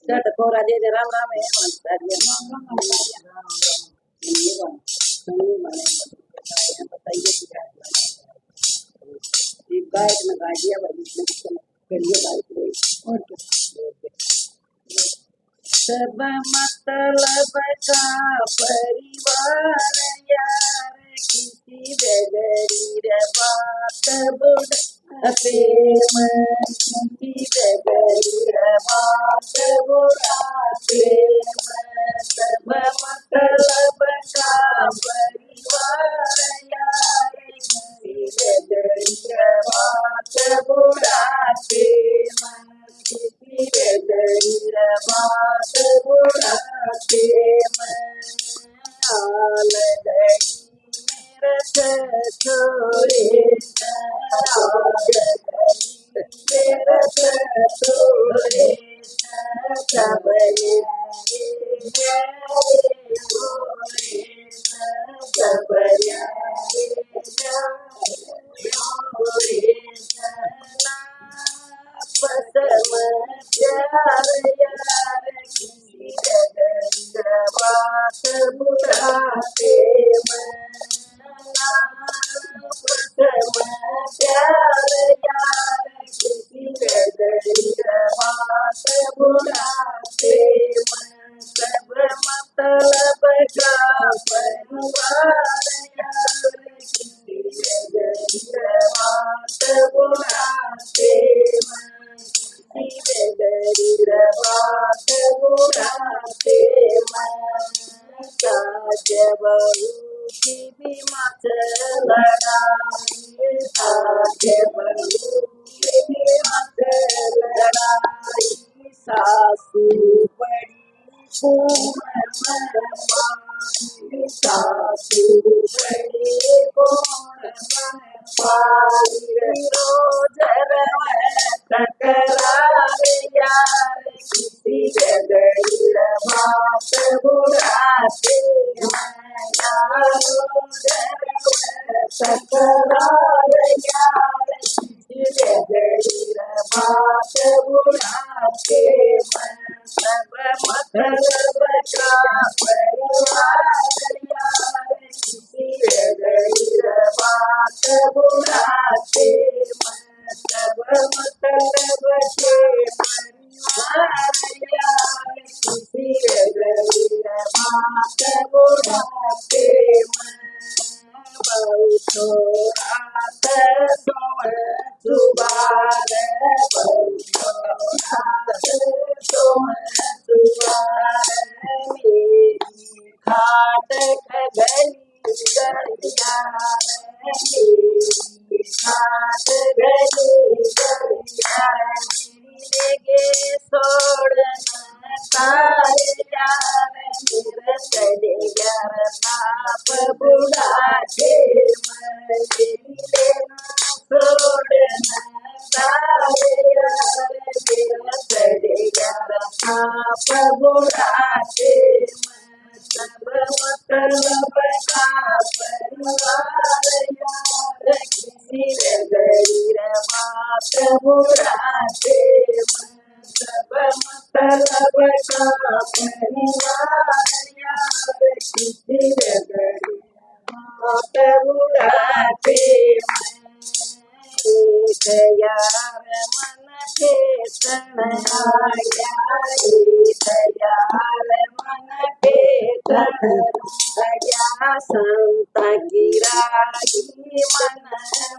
कोरा दे दे राम राम है मनता दिया ये बन सुनी बने बताइए क्या एक बाइक में गाड़ियाँ बनी करिए बाइक में और सब मतलब का परिवार यार किसी बगैर बात बुढ़ा प्रेम किसी बगैर बात बुढ़ा प्रेम सब मतलब का परिवार यार किसी बगैर बात बुढ़ा प्रेम किसी बगैर बात बुढ़ा प्रेम आल गई मेरा छोड़े मेरा छोड़े सब पसम प्यार यार किसी बात बुढ़ा प्रेम पसम प्यार यार किसी बात बुढ़ा प्रेम सब मतलब का परिवार यार किसी बात बुढ़ा प्रेम गरीब बात बुढ़ा प्रेम साज बहू की भी मत लड़ाई साज बहू की भी मत लड़ाई सासू बड़ी पूर्ण सासू बड़ी पूर्ण पाई रोज टकरार यार किसी गरीब बात बुढ़ा प्रेम टकरार यार किसी गरीब बात बुढ़ा प्रेम सब मतलब का परिवार यार किसी गरीब बात बुढ़ा प्रेम सब मतलब के परिवार यार किसी गरीब बात बुढ़ा प्रेम बहुत रात सोए सुबार बहुत रात सोए सुबार मेरी खाट खगली गरिया मेरी खाट गली गरिया गे सोड़ना तारे यार मेरा चले यार पाप बुढ़ा के मरे सोड़ना तारे यार मेरा चले यार पाप बुढ़ा के सब मतलब का परिवार यार किसी गरीब बात बुढ़ा प्रेम सब मतलब का परिवार यार किसी गरीब बात बुढ़ा प्रेम एक यार मन के तन आया एक यार मन के तन आया संत गिराई मन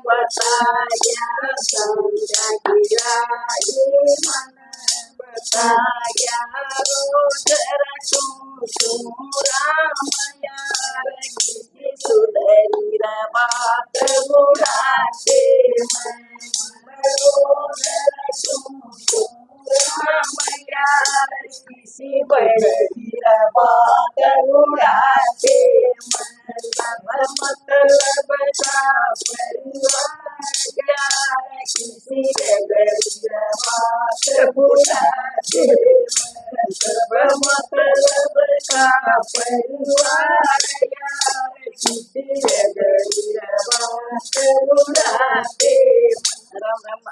बताया संत गिराई मन बताया रोज रटू राम यार किसी सुधरी बात बुढ़ा के रोज रटू राम यार किसी बड़ी बात बुढ़ा के मतलब का परिवार यार किसी गरीब बात बुढ़ा के सब मतलब का परिवार यार किसी गरीब बात बुढ़ा के राम राम